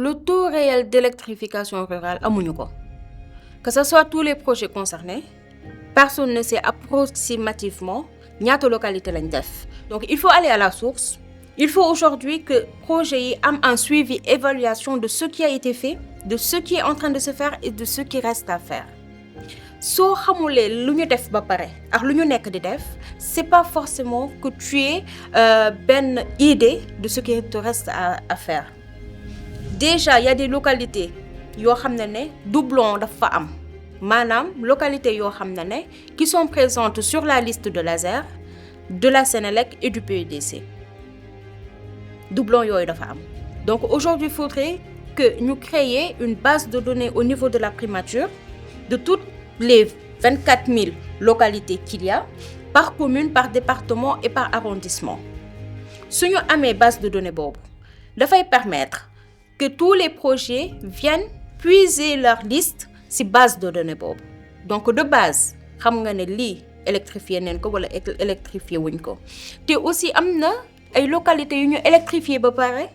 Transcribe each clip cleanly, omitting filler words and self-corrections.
Le taux réel d'électrification rurale amuñu ko. Que ce soit tous les projets concernés, personne ne sait approximativement ñaata localité lañ def. Donc il faut aller à la source. Il faut aujourd'hui que projet yi am un suivi évaluation de ce qui a été fait, de ce qui est en train de se faire et de ce qui reste à faire. Soo xamulee lu ñu def ba pare ak lu ñu nekk di def, c'est pas forcément que tu aies benn idée de ce qui te reste à faire. Déjà, il y a des localités yoo xam ne doublon dafa am maanaam localités yoo xam ne qui sont présentes sur la liste de l'ASER, de la Sénélec et du PUDC. Doublon yooyu dafa am. Donc aujourd'hui, il faudrait que nous créions une base de données au niveau de la primature de toutes les 24 000 localités qu'il y a, par commune, par département et par arrondissement. Si nous avons une base de données, ça va permettre que tous les projets viennent puiser leur liste ci base de données boobu. Donc de base xam nga ne lii électrifié nañ ko wala électrifié wuñ ko te aussi am na ay localités yu ñu électrifié ba pare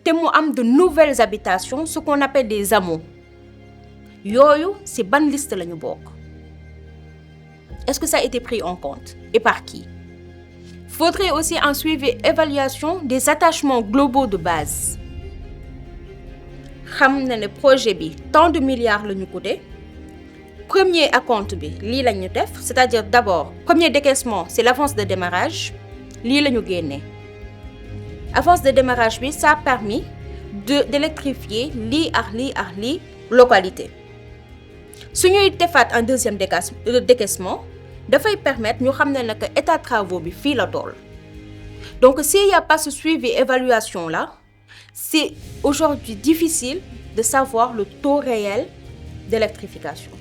te mu am de nouvelles habitations, ce qu'on appelle des hameaux. Yooyu ci ban liste la ñu bokk? Est-ce que ça a été pris en compte et par qui? Faudrait aussi un suivi évaluation des attachements globaux de base. Xam na ne projet bi tant de milliards la ñu coûté. Premier acompte bi lii la ñu def, c'est-à-dire d'abord premier décaissement c'est l'avance de démarrage lii la ñu génne. Avance de démarrage bi ça a permis d'électrifier lii ak lii localité. Su ñuy defaat un deuxième décaissement dafay permettre ñu xam ne que état travaux bi fii la toll. Donc s'il n'y a pas ce suivi évaluation là, c'est aujourd'hui difficile de savoir le taux réel d'électrification.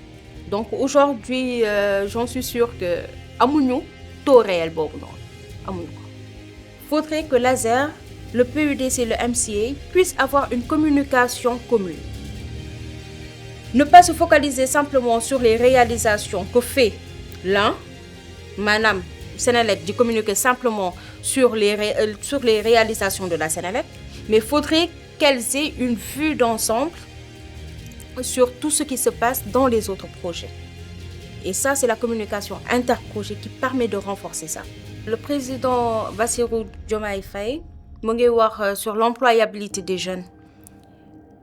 Donc aujourd'hui, j'en suis sûre que amuñu taux réel boobu noonu amuñu ko. Faudrait que l'ASER, le PUDC et le MCA puissent avoir une communication commune. Ne pas se focaliser simplement sur les réalisations que fait l'un, Madame Sénélec di communiquer simplement sur les réalisations de la Sénélec, mais il faudrait qu'elles aient une vue d'ensemble sur tout ce qui se passe dans les autres projets. Et ça, c'est la communication interprojet qui permet de renforcer ça. Le président Bassirou Diomaye Faye mu ngi wax sur l'employabilité des jeunes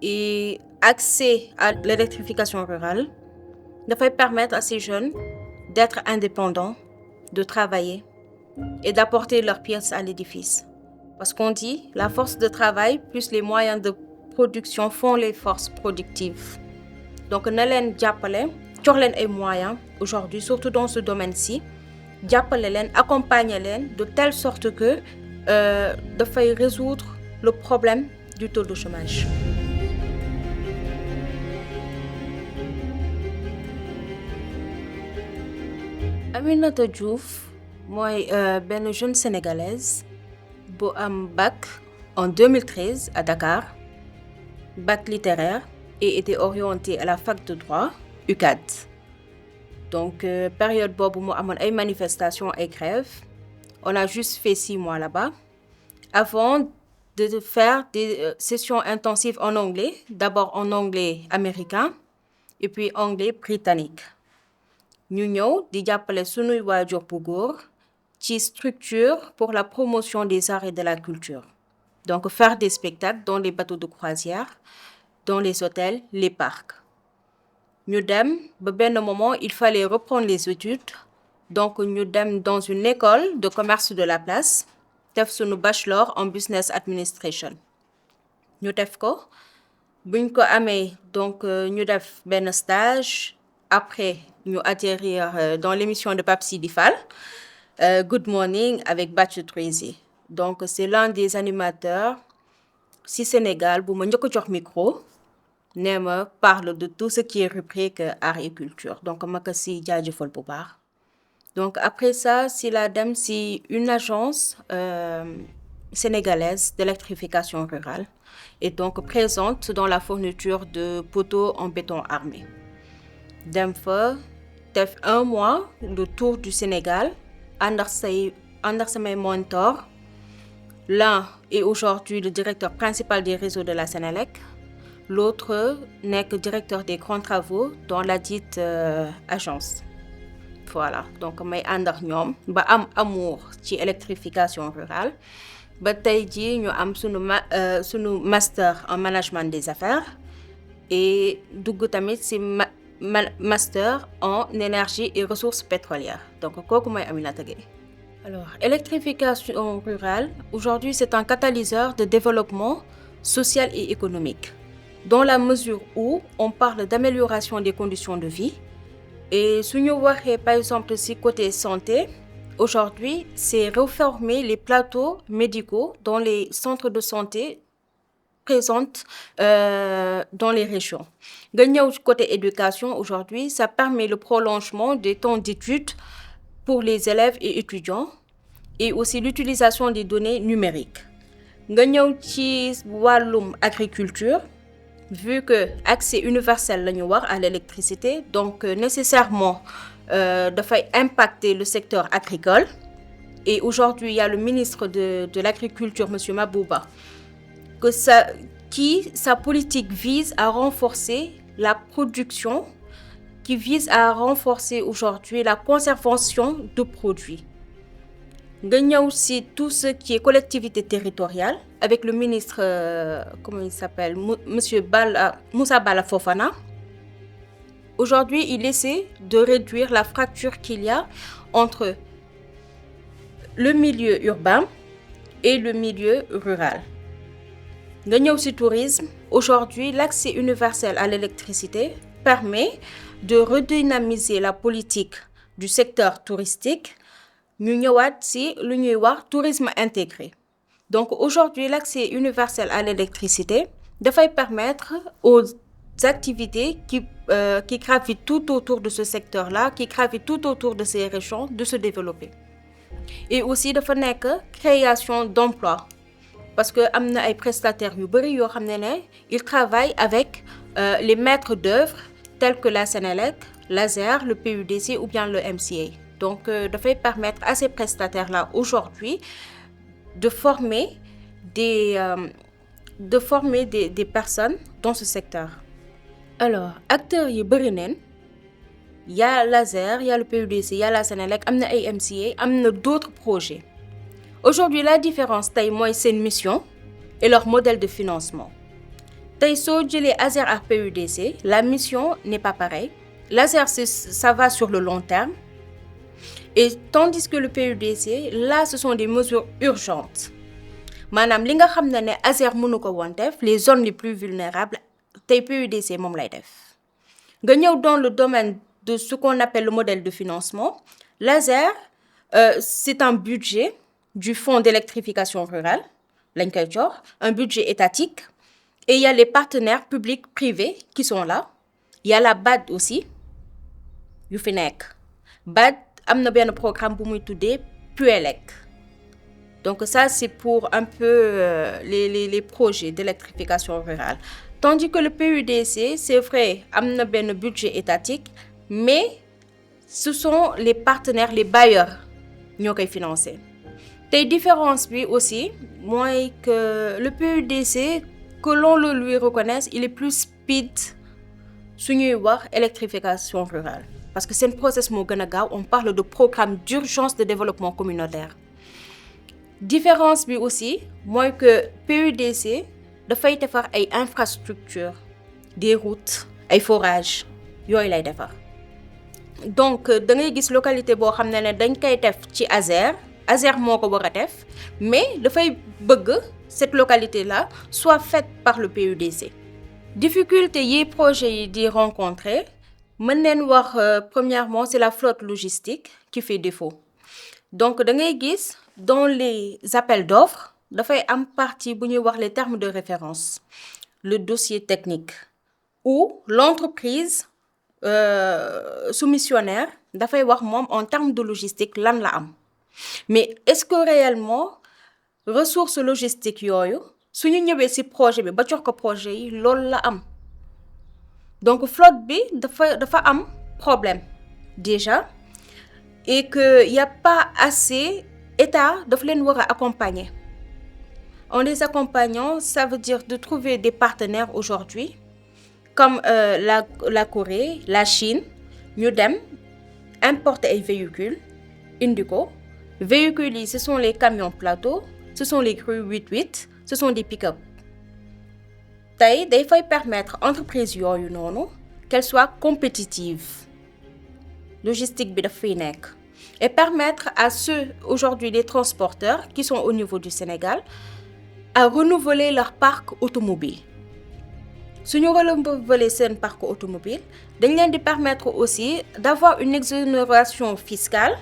et accès à l'électrification rurale dafay permettre à ces jeunes d'être indépendants, de travailler et d'apporter leur pièce à l'édifice. Parce qu'on dit, la force de travail plus les moyens de production font les forces productives. Donc, na leen jàppale, jox leen ay moyens aujourd'hui, surtout dans ce domaine-ci, jàppale leen, accompagner leen de telle sorte que dafay résoudre le problème du taux de chômage. Aminata Diouf mooy benn jeune sénégalaise bu am bac en 2013 à Dakar, bac littéraire et était orientée à la fac de droit UCAD. Donc période boobu mu amoon ay manifestations ay grèves. On a juste fait 6 mois là-bas avant de faire des sessions intensives en anglais, d'abord en anglais américain et puis anglais britannique. Ñu ñëw di jàppale sunuy waajur bu góor ci structure pour la promotion des arts et de la culture. Donc faire des spectacles dans les bateaux de croisière, dans les hôtels, les parcs. Ñu dem ba benn moment il fallait reprendre les études, donc ñu dem dans une école de commerce de la place def sunu bachelor en business administration. Ñu def ko buñ ko amee donc ñu def benn stage. Après, nous atterrir dans l'émission de Pape Sidi Fall, Good Morning avec Bathie Tracy. Donc, c'est l'un des animateurs si Sénégal bu ma njëkk a jox micro ne ma parle de tout ce qui est rubrique art et culture. Donc, ma ko si jaajëfal bu baax. Donc, après ça, si la dem si une agence sénégalaise d'électrification rurale est donc présente dans la fourniture de poteaux en béton armé. Dem fa def 1 mois le tour du Sénégal ànd ak samay mentor. L'un est aujourd'hui le directeur principal des réseaux de la Sénélec. l'autre nekk directeur des grands travaux dans la dite agence. Voilà, donc may ànd ak ñoom ba am amour ci électrification rurale ba tey jii ñu am sunu master en management des affaires et dugg tamit ci master en énergie et ressources pétrolières. Donc kooku mooy Aminata Gueye. Alors, électrification rurale, aujourd'hui, c'est un catalyseur de développement social et économique, dans la mesure où on parle d'amélioration des conditions de vie. Et si nous voyons, par exemple, si côté santé, aujourd'hui, c'est réformer les plateaux médicaux dans les centres de santé présents dans les régions. Côté éducation, aujourd'hui, ça permet le prolongement des temps d'études pour les élèves et étudiants et aussi l'utilisation des données numériques. Nga ñëw ci wàllum agriculture, vu que accès universel la ñu wax à l'électricité, donc nécessairement dafay impacter le secteur agricole. Et aujourd'hui, il y a le ministre de l'Agriculture, M. Mabouba, sa politique vise à renforcer la production, qui vise à renforcer aujourd'hui la conservation de produits. Il y a aussi tout ce qui est collectivité territoriale, avec le ministre, comment il s'appelle, Moussa Bala Fofana. Aujourd'hui, il essaie de réduire la fracture qu'il y a entre le milieu urbain et le milieu rural. Il y a aussi tourisme. Aujourd'hui, l'accès universel à l'électricité permet de redynamiser la politique du secteur touristique. Ñu ñëwaat ci lu ñuy wax tourisme intégré. Donc aujourd'hui, l'accès universel à l'électricité dafay permettre aux activités qui gravitent tout autour de ce secteur-là, qui gravitent tout autour de ces régions, de se développer. Et aussi dafa nekk création d'emplois, parce que am na ay prestataires yu bari yoo xam ne ils travaillent avec les maîtres d'œuvre tels que la Sénélec, l'ASER, le PUDC ou bien le MCA. Donc, dafay permettre à ces prestataires-là aujourd'hui de former des personnes dans ce secteur. Alors, acteurs yi bari neen, il y a l'ASER, il y a le PUDC, il y a la Sénélec, am na ay MCA, am na d'autres projets. Aujourd'hui, la différence tey mooy seen mission et leur modèle de financement. Tey soo jëlee ASER ak PUDC, la mission n'est pas pareille. L'ASER, ça va sur le long terme. Et tandis que le PUDC, là, ce sont des mesures urgentes. Maanaam li nga xam ne ASER mënu ko woon def, les zones les plus vulnérables, tey PUDC moom lay def. Nga ñëw dans le domaine de ce qu'on appelle le modèle de financement, l'ASER, c'est un budget du Fonds d'électrification rurale, lañ koy jox, un budget étatique, et il y a les partenaires publics privés qui sont là. Il y a la BAD aussi, yu fi nekk. BAD am na benn programme bu muy tuddee PUELEC. Donc ça, c'est pour un peu les projets d'électrification rurale. Tandis que le PUDC, c'est vrai, am na benn budget étatique, mais ce sont les partenaires, les bailleurs ñoo koy financer. Tey différence bi aussi mooy que le PUDC, que l'on le lui reconnaisse, il est plus speed su ñuy wax électrification rurale. Parce que c'est un process moo gën a gaaw, on parle de programme d'urgence de développement communautaire. Différence bi aussi mooy que PUDC dafay defar ay infrastructures, des routes, ay forages yooyu lay defar. Donc da ngay gis localité boo xam ne dañ koy def ci ASER moo ko war a def, mais dafay bëgg cette localité-là soit faite par le PUDC. Difficulté yi projet yi di rencontrer, mën neen wax premièrement, c'est la flotte logistique qui fait défaut. Donc da ngay gis dans les appels d'offres dafay am partie bu ñuy wax les termes de référence, le dossier technique, où l'entreprise soumissionnaire dafay wax moom en termes de logistique lan la am. Mais est-ce que réellement ressources logistiques yooyu su ñu ñëwee ci projet bi ba jox ko projet yi loolu la am? Donc flotte bi dafa am problème déjà, et que y a pas assez, état daf leen war a accompagner. En les accompagnant, ça veut dire de trouver des partenaires aujourd'hui, comme la Corée, la Chine, ñu dem importer ay véhicules indi ko. Véhicules yi, ce sont les camions plateaux, ce sont les grues 8x8, ce sont des pick-up. Tey day fay permettre entreprise yooyu noonu qu'elles soient compétitives. Logistique bi daf fiy nekk. Et permettre à ceux aujourd'hui les transporteurs qui sont au niveau du Sénégal à renouveler leur parc automobile. Si nous renouveler ce parc automobile, dañ leen di permettre aussi d'avoir une exonération fiscale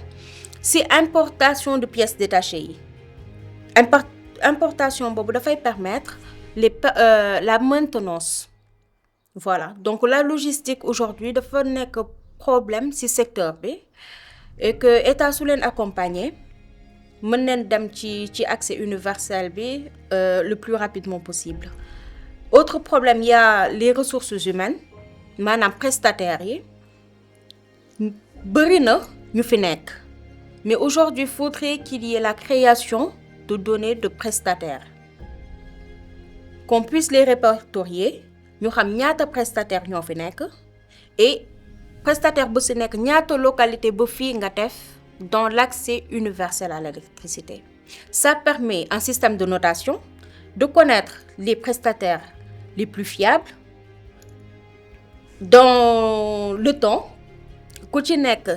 si importation de pièces détachées yi. Importation boobu dafay permettre la maintenance. Voilà, donc la logistique aujourd'hui dafa nekk problème ci secteur bi et que état su leen accompagner mën neen dem ci accès universel bi le plus rapidement possible. Autre problème, il y a les ressources humaines, maanaam prestataires yi bëri na ñu fi nekk. Mais aujourd'hui, il faudrait qu'il y ait la création de données de prestataires. Qu'on puisse les répertorier, ñu xam ñaata prestataires ñoo fi nekk et prestataire bu si nekk ñaata localité ba fii nga def dans l'accès universel à l'électricité. Ça permet un système de notation de connaître les prestataires les plus fiables dans le temps ku ci nekk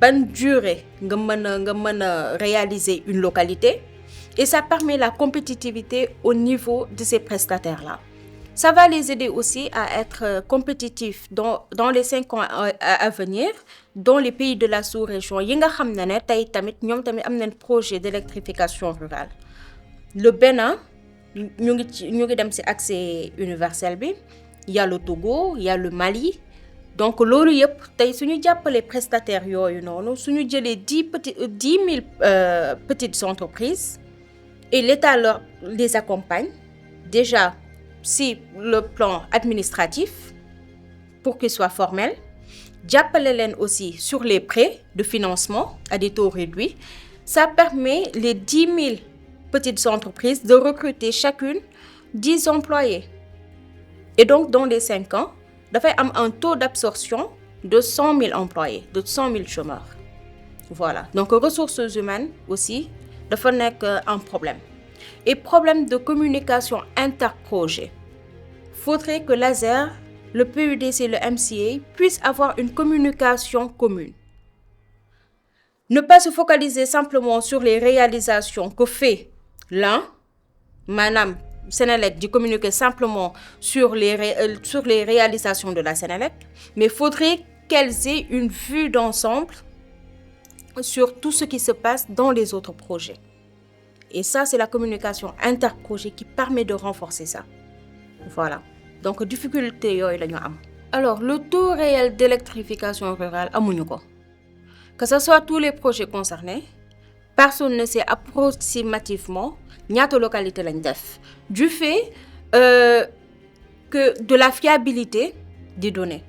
ban durée nga mën a réaliser une localité et ça permet la compétitivité au niveau de ces prestataires-là. Ça va les aider aussi à être compétitifs dans les 5 ans à venir dans les pays de la sous-région yi nga xam ne tey tamit ñoom tamit am nañ projet d'électrification rurale. Le Bénin ñu ngi dem ci accès universel bi, il y a le Togo, il y a le Mali. Donc loolu yëpp tey suñu jàppale prestataires yooyu noonu suñu jëlee 10 000 petites entreprises et l'État les accompagne déjà si le plan administratif pour qu'il soit formel, jàppale leen aussi sur les prêts de financement à des taux réduits. Ça permet les 10 000 petites entreprises de recruter chacune 10 employés. Et donc dans les 5 ans, dafay am un taux d'absorption de 100 000 employés, de 100 000 chômeurs. Voilà, donc ressources humaines aussi dafa nekk un problème. Et problème de communication interprojet. Faudrait que l'ASER, le PUDC et le MCA puissent avoir une communication commune. Ne pas se focaliser simplement sur les réalisations que fait l'un, madame Sénélec, de communiquer simplement sur les réalisations de la Sénélec, mais faudrait qu'elles aient une vue d'ensemble sur tout ce qui se passe dans les autres projets. Et ça, c'est la communication interprojet qui permet de renforcer ça. Voilà. Donc, difficulté yooyu la ñu am. Alors, le taux réel d'électrification rurale amuñu ko. Que ce soit tous les projets concernés, personne ne sait approximativement ñaata localité lañ def. Du fait que de la fiabilité des données.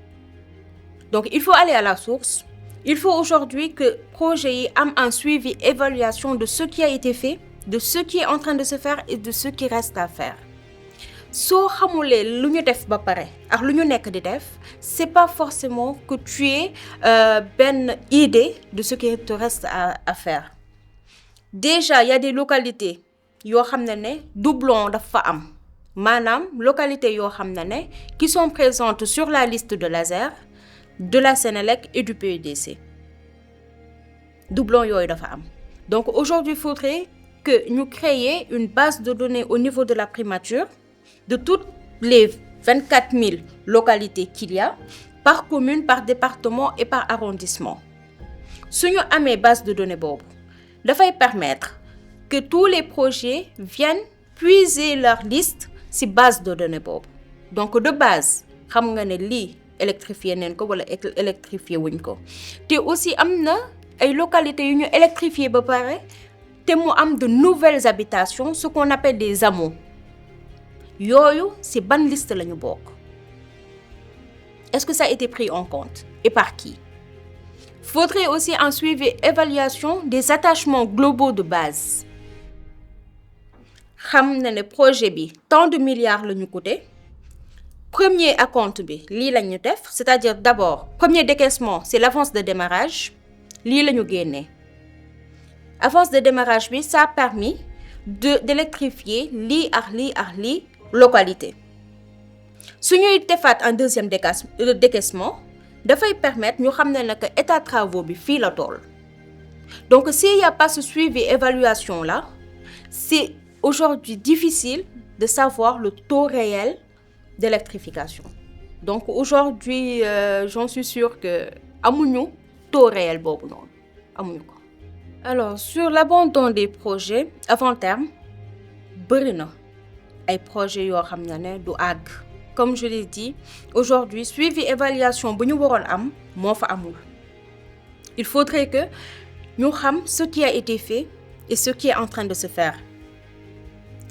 Donc, il faut aller à la source. Il faut aujourd'hui que projet yi am un suivi, évaluation de ce qui a été fait, de ce qui est en train de se faire et de ce qui reste à faire. Soo xamulee lu ñu def ba pare ak lu ñu nekk di def, c'est pas forcément que tu aies benn idée de ce qui te reste à faire. Déjà, il y a des localités yoo xam ne doublon dafa am. Maanaam localités yoo xam ne qui sont présentes sur la liste de l'ASER, de la Sénélec et du PUDC. Doublon yooyu dafa am. Donc aujourd'hui, il faudrait que nous créions une base de données au niveau de la primature de toutes les 24 000 localités qu'il y a, par commune, par département et par arrondissement. Si nous avons une base de données, ça va permettre que tous les projets viennent puiser leur liste sur base de données. Donc de base, vous savez que li électrifié ou électrifié. Et aussi, il y a des localités qui sont électrifiées et de nouvelles habitations, ce qu'on appelle des hameaux. Yoyo, c'est ban liste lañu bok. Est-ce que ça a été pris en compte et par qui? Faudrait aussi un suivi évaluation des attachements globaux de base. xam na ne projet bi tant de milliards la ñu coûté. Premier acompte bi lii lañ ñu def, c'est-à-dire d'abord premier décaissement c'est l'avance de démarrage lii la ñu génnee. Avance de démarrage bi ça a permis d'électrifier lii ak lii localité. su ñuy defaat un deuxième décaissement dafay permettre ñu xam ne que état travaux bi fii la toll. Donc s'il n'y a pas ce suivi évaluation là, c'est aujourd'hui difficile de savoir le taux réel d'électrification. Donc aujourd'hui j'en suis sûre que amuñu taux réel boobu noonu amuñu ko. Alors sur l'abandon des projets avant terme bëri na ay projets yoo xam ne du àgg. Comme je l'ai dit, aujourd'hui suivi évaluation bu ñu waroon am moo fa amul. Il faudrait que ñu xam ce qui a été fait et ce qui est en train de se faire.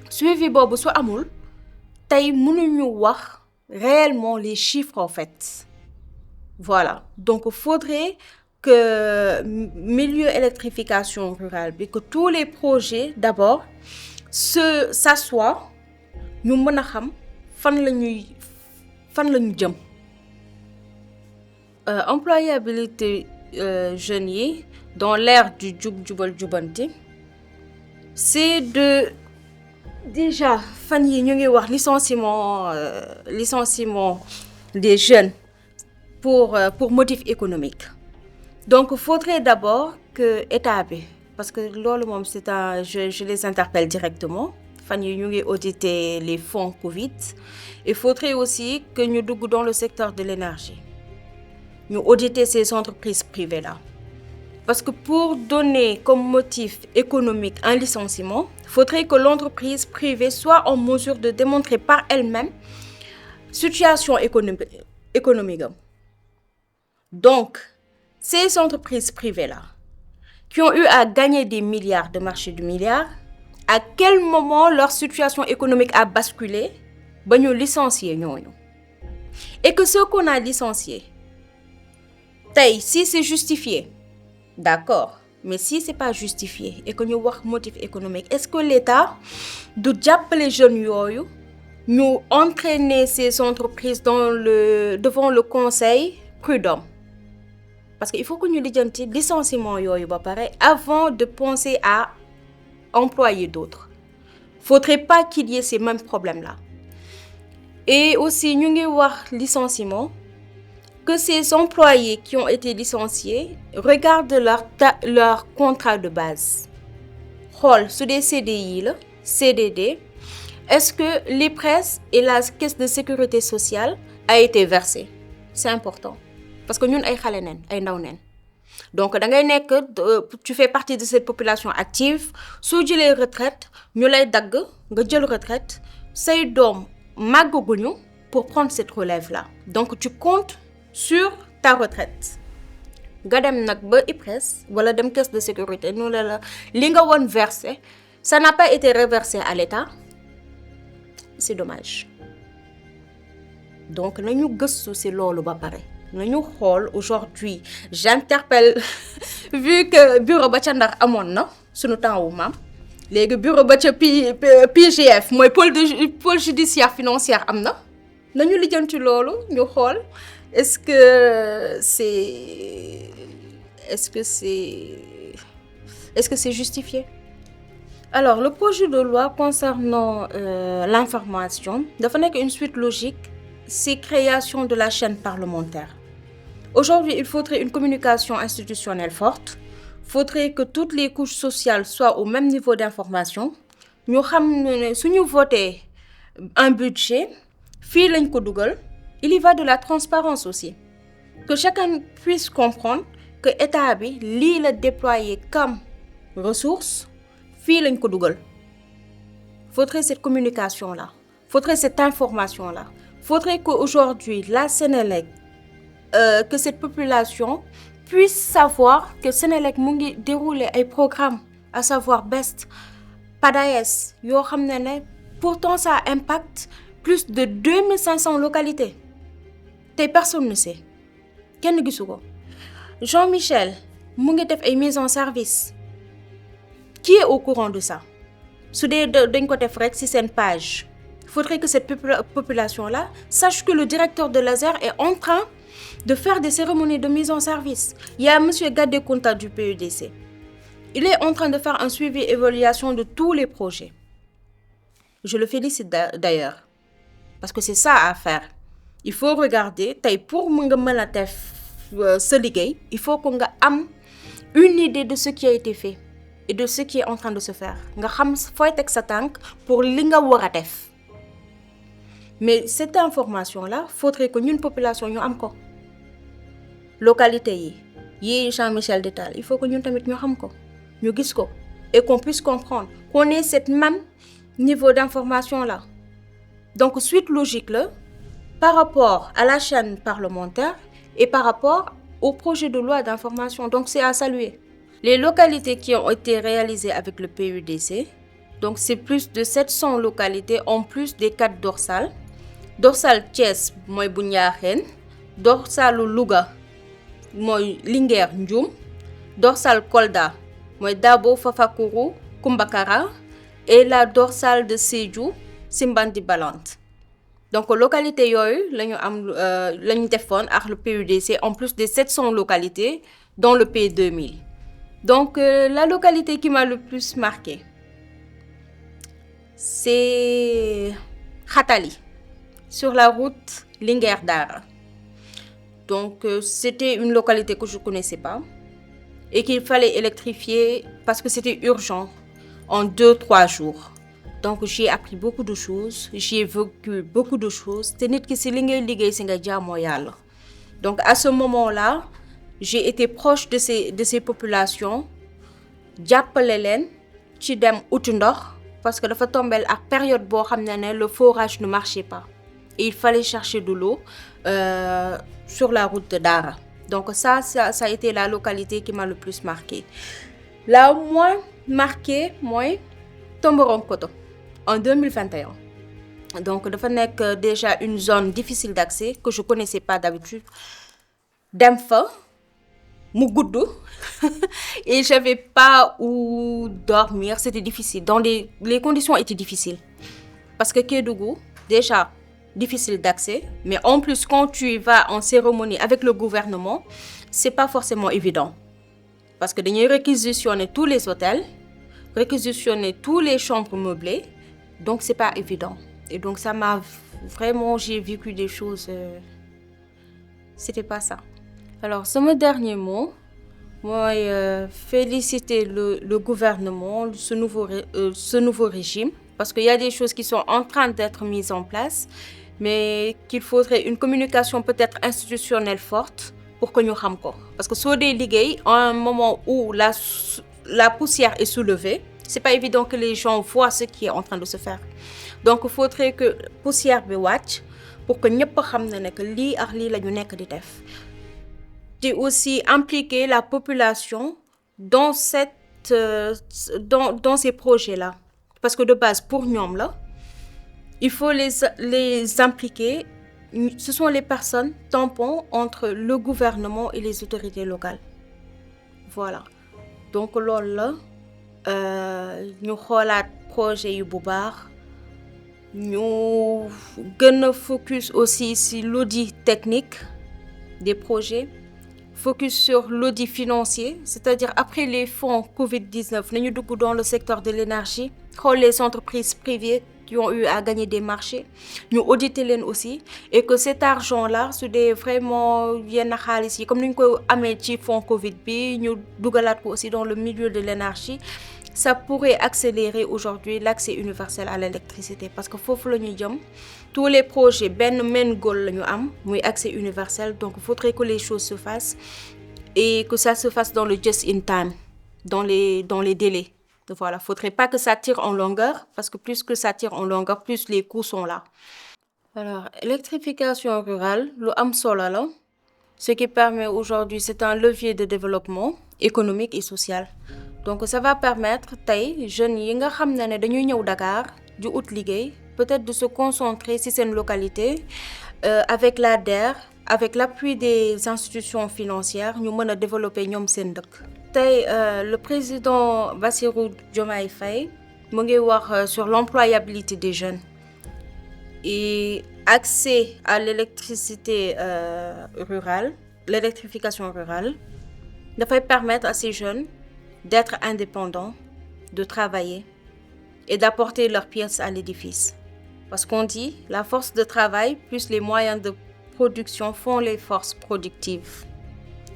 Suivi boobu su amul tey mënuñu wax réellement les chiffres en fait. Voilà, donc il faudrait que milieu électrification rurale bi que tous les projets d'abord s'assoient ñu mën a xam fan la ñu jëm. Employabilité jeunes yi dans l'ère du jub jubal jubanti c'est de déjà fan yi ñu ngi wax licenciement des jeunes pour motif économique. Donc il faudrait d'abord que état bi parce que loolu moom je les interpelle directement. Fan yi ñu ngi auditer les fonds Covid. Il faudrait aussi que ñu dugg dans le secteur de l'énergie. Ñu auditer ces entreprises privées là. Parce que pour donner comme motif économique un licenciement, il faudrait que l'entreprise privée soit en mesure de démontrer par elle-même situation économique. Donc, ces entreprises privées là qui ont eu à gagner des milliards de marché du milliard, à quel moment leur situation économique a basculé ba ñu licencier ñooñu. Et que ceux qu'on a licenciés, tey si c'est justifié, d'accord, mais si c'est pas justifié et que ñu wax motif économique, est-ce que l'État du jàppale jeunes yooyu ñu entraîner ces entreprises devant le conseil prud'homme? Parce qu'il faut que ñu lijjanti licenciement yooyu ba pare avant de penser à employer d'autres. Faudrait pas qu'il y ait ces mêmes problèmes-là. Et aussi, ñu ngi wax licenciement, que ces employés qui ont été licenciés regardent leur contrat de base. Xool su dee CDI la, CDD, est-ce que l'IPRES et la caisse de sécurité sociale a été versé? C'est important. Parce que ñun ay xale neen, ay ndaw neen. Donc da ngay nekk tu fais partie de cette population active soo jëlee retraite ñu lay dagg nga jël retraite say doom màggaguñu pour prendre cette relève là. Donc tu comptes sur ta retraite nga dem nag ba IPRES wala dem caisse de sécurité ñu la li nga woon versé ça n'a pas été reversé à l'État. C'est dommage. Donc nañu gëstu ci loolu ba pare. Nañu xool aujourd'hui j'interpelle vu que bureau ba ca Ndar amoon na sunu temps wu maam léegi bureau ba ca PGF mooy pôle judiciaire financier am na nañu lijjanti loolu ñu xool est-ce que c'est justifié. Alors le projet de loi concernant l'information dafa nekk une suite logique, c'est création de la chaîne parlementaire. Aujourd'hui, il faudrait une communication institutionnelle forte. Il faudrait que toutes les couches sociales soient au même niveau d'information. Ñu xam ne suñu voter un budget, fii lañ ko dugal, il y va de la transparence aussi. Que chacun puisse comprendre que état bi lii la déployer comme ressources, fii lañ ko dugal. Faudrait cette communication là. Faudrait cette information là. Faudrait qu'aujourd'hui la Sénélec que cette population puisse savoir que Sénélec mu ngi dérouler ay programmes, à savoir BEST, PADAES, yoo xam ne pourtant ça impacte plus de 2500 localités. Tey personne ne sait. Kenn gisu ko. Jean-Michel mu ngi def ay mise en service. Qui est au courant de ça? su dee dañ ko def rek ci seen page. Il faudrait que cette population-là sache que le directeur de l'ASER est en train de faire des cérémonies de mise en service. Il y a M. Gadé Kounta du PUDC. Il est en train de faire un suivi et évaluation de tous les projets. Je le félicite d'ailleurs, parce que c'est ça à faire. Il faut regarder, pour ce liggéey, il faut qu'on ait une idée de ce qui a été fait et de ce qui est en train de se faire. Nga xam foy tek sa tank pour li nga wara def. Mais cette information-là, faudrait que ñun population ñu am ko. Localité yi Jean-Michel Détal, il faut que ñun tamit ñu xam ko, ñu gis ko et qu'on puisse comprendre qu'on ait cette même niveau d'information-là. Donc suite logique là, par rapport à la chaîne parlementaire et par rapport au projet de loi d'information. Donc c'est à saluer. Les localités qui ont été réalisées avec le PUDC, donc c'est plus de 700 localités en plus des 4 dorsales. Dorsal Thiès, moy bu Ñaaxeen, dorsalu Louga, moy Linguère Ndioum, dorsal Kolda, moy Dabo Fafakuru, Kumbakara, et la dorsale de Sédhiou, Simbandi Balante. Donc localité yoyu lañu am lañu defoon ak le PUDC en plus des 700 localités dans le P2000. Donc la localité qui m'a le plus marqué, c'est Khatali, sur la route Linguère-Dara. Donc c'était une localité que je ne connaissais pas et qu'il fallait électrifier parce que c'était urgent en 2-3 jours. Donc j'ai appris beaucoup de choses, j'ai vécu beaucoup de choses. Donc à ce moment-là, j'ai été proche de ces populations. Jàppale leen ci dem uti ndox parce que dafa tombé ak période boo xam ne le forage ne marchait pas. Et il fallait chercher de l'eau sur la route de Dara. Donc ça a été la localité qui m'a le plus marqué. La moins marqué, moi, Tomboronkoto, en 2021. Donc dafa nekk déjà une zone difficile d'accès que je connaissais pas d'habitude. Dem fa mu gudd et j'avais pas où dormir, c'était difficile. Les conditions étaient difficiles. Parce que Kédougou, déjà difficile d'accès, mais en plus quand tu vas en cérémonie avec le gouvernement, c'est pas forcément évident. Parce que dañuy réquisitionner tous les hôtels, réquisitionner tous les chambres meublées, donc c'est pas évident. Et donc ça m'a vraiment, j'ai vécu des choses, c'était pas ça. Alors, mon dernier mot, moi, féliciter le gouvernement, ce nouveau régime, parce qu'il y a des choses qui sont en train d'être mises en place, mais qu'il faudrait une communication peut-être institutionnelle forte pour que nous sachions. Parce que sur des ligues, à un moment où la poussière est soulevée, c'est pas évident que les gens voient ce qui est en train de se faire. Donc, il faudrait que la poussière be watch pour que nous sachions que li ak li lañu nek di def. Et aussi impliquer la population dans ces projets-là. Parce que de base, pour nous, là, il faut les impliquer. Ce sont les personnes tampons entre le gouvernement et les autorités locales. Voilà. Donc, là, nous avons projet yu bu baax. Nous gën focus aussi sur l'audit technique des projets. Focus sur l'audit financier, c'est-à-dire après les fonds Covid-19, nous sommes dans le secteur de l'énergie, les entreprises privées qui ont eu à gagner des marchés, nous auditons les aussi, et que cet argent-là, c'est vraiment comme nous avons eu fonds Covid, nous avons aussi dans le milieu de l'énergie. Ça pourrait accélérer aujourd'hui l'accès universel à l'électricité parce que tous les projets accès universel, donc il faudrait que les choses se fassent et que ça se fasse dans le just in time, dans les délais. Voilà, faudrait pas que ça tire en longueur parce que plus que ça tire en longueur, plus les coûts sont là. Alors, électrification rurale, le am solo, ce qui permet aujourd'hui, c'est un levier de développement économique et social. Donc ça va permettre tay jeunes yi nga xamné dañuy ñëw Dakar du out liggéey peut-être de se concentrer sur cette localité avec l'ADER, avec l'appui des institutions financières ñu mëna développer ñom sen dëkk. Tay le président Bassirou Diomaye Faye mu ngi wax sur l'employabilité des jeunes et accès à l'électricité rurale, l'électrification rurale, dafay permettre à ces jeunes d'être indépendants, de travailler et d'apporter leur pièce à l'édifice. Parce qu'on dit, la force de travail plus les moyens de production font les forces productives.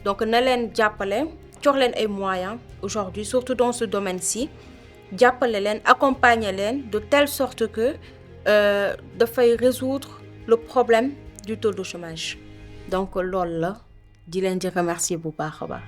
Donc, na leen jàppale, jox leen ay moyens aujourd'hui, surtout dans ce domaine-ci, jàppale leen, accompagner leen de telle sorte que dafay résoudre le problème du taux de chômage. Donc, loolu la di leen di remercier bu baax a baax.